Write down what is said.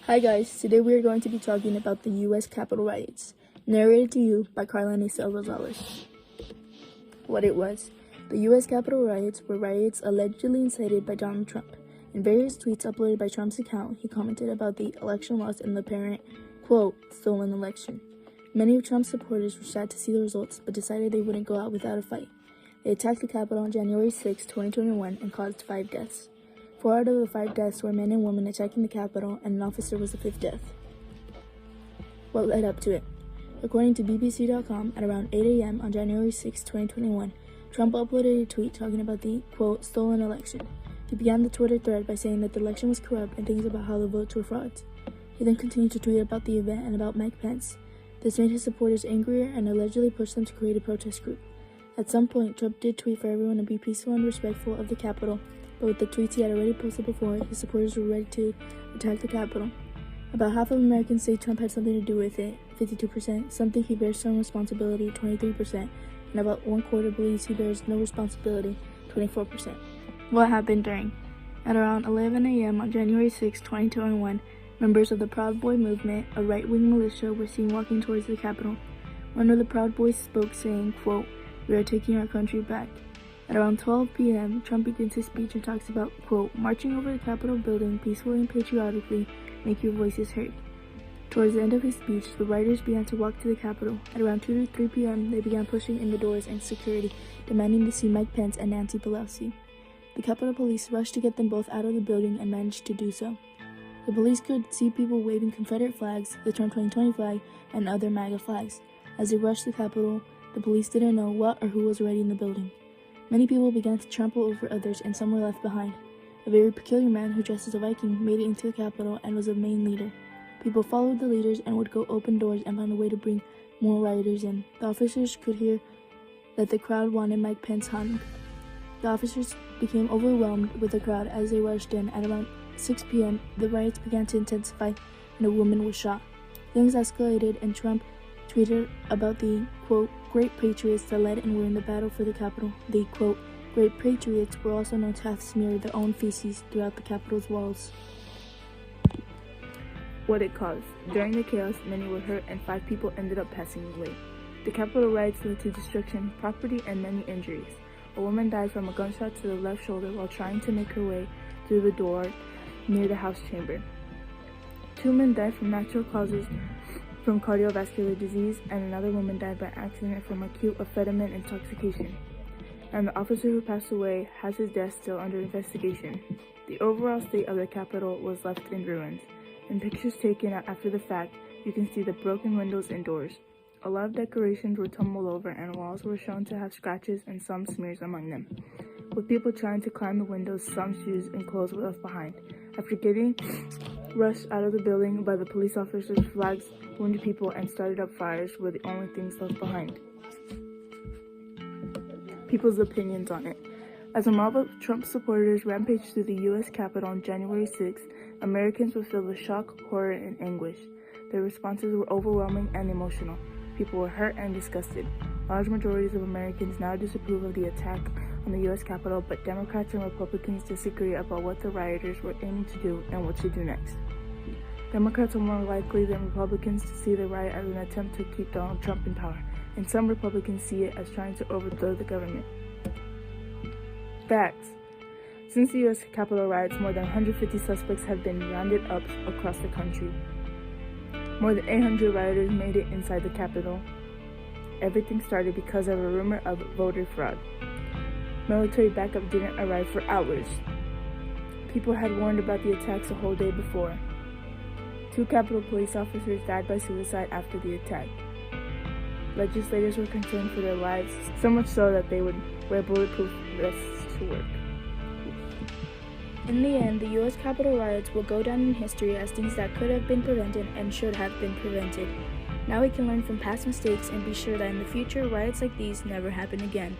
Hi guys, today we are going to be talking about the U.S. Capitol riots, narrated to you by Carla Nisa Rosales. What it was. The U.S. Capitol riots were riots allegedly incited by Donald Trump. In various tweets uploaded by Trump's account, he commented about the election loss and the apparent, quote, stolen election. Many of Trump's supporters were sad to see the results, but decided they wouldn't go out without a fight. They attacked the Capitol on January 6, 2021, and caused 5 deaths. 4 out of the 5 deaths were men and women attacking the Capitol, and an officer was the 5th death. What led up to it? According to BBC.com, at around 8 a.m. on January 6, 2021, Trump uploaded a tweet talking about the, quote, stolen election. He began the Twitter thread by saying that the election was corrupt and things about how the votes were frauds. He then continued to tweet about the event and about Mike Pence. This made his supporters angrier and allegedly pushed them to create a protest group. At some point, Trump did tweet for everyone to be peaceful and respectful of the Capitol, but with the tweets he had already posted before, his supporters were ready to attack the Capitol. About half of Americans say Trump had something to do with it, 52%, some think he bears some responsibility, 23%, and about 1/4 believes he bears no responsibility, 24%. What happened during? At around 11 a.m. on January 6, 2021, members of the Proud Boy movement, a right-wing militia, were seen walking towards the Capitol. One of the Proud Boys spoke saying, quote, "We are taking our country back." At around 12 p.m., Trump begins his speech and talks about, quote, marching over the Capitol building peacefully and patriotically, make your voices heard. Towards the end of his speech, the rioters began to walk to the Capitol. At around 2 to 3 p.m., they began pushing in the doors and security, demanding to see Mike Pence and Nancy Pelosi. The Capitol Police rushed to get them both out of the building and managed to do so. The police could see people waving Confederate flags, the Trump 2020 flag, and other MAGA flags. As they rushed the Capitol, the police didn't know what or who was already in the building. Many people began to trample over others, and some were left behind. A very peculiar man who dressed as a Viking made it into the Capitol and was the main leader. People followed the leaders and would go open doors and find a way to bring more rioters in. The officers could hear that the crowd wanted Mike Pence hung. The officers became overwhelmed with the crowd as they rushed in. At around 6 p.m., the riots began to intensify and a woman was shot. Things escalated and Trump tweeted about the, quote, great patriots that led and were in the battle for the Capitol. The, quote, great patriots were also known to have smeared their own feces throughout the Capitol's walls. What it caused. During the chaos, many were hurt and 5 people ended up passing away. The Capitol riots led to destruction, property, and many injuries. A woman died from a gunshot to the left shoulder while trying to make her way through the door near the House chamber. 2 men died from natural causes from cardiovascular disease, and another woman died by accident from acute amphetamine intoxication. And the officer who passed away has his death still under investigation. The overall state of the Capitol was left in ruins. In pictures taken after the fact, you can see the broken windows and doors. A lot of decorations were tumbled over and walls were shown to have scratches and some smears among them. With people trying to climb the windows, some shoes and clothes were left behind. After getting rushed out of the building by the police officers, flags, wounded people, and started up fires were the only things left behind. People's opinions on it. As a mob of Trump supporters rampaged through the U.S. Capitol on January 6, Americans were filled with shock, horror, and anguish. Their responses were overwhelming and emotional. People were hurt and disgusted. Large majorities of Americans now disapprove of the attack on the U.S. Capitol, but Democrats and Republicans disagree about what the rioters were aiming to do and what to do next. Democrats are more likely than Republicans to see the riot as an attempt to keep Donald Trump in power, and some Republicans see it as trying to overthrow the government. Facts. Since the U.S. Capitol riots, more than 150 suspects have been rounded up across the country. More than 800 rioters made it inside the Capitol. Everything started because of a rumor of voter fraud. Military backup didn't arrive for hours. People had warned about the attacks a whole day before. 2 Capitol police officers died by suicide after the attack. Legislators were concerned for their lives, so much so that they would wear bulletproof vests to work. In the end, the U.S. Capitol riots will go down in history as things that could have been prevented and should have been prevented. Now we can learn from past mistakes and be sure that in the future, riots like these never happen again.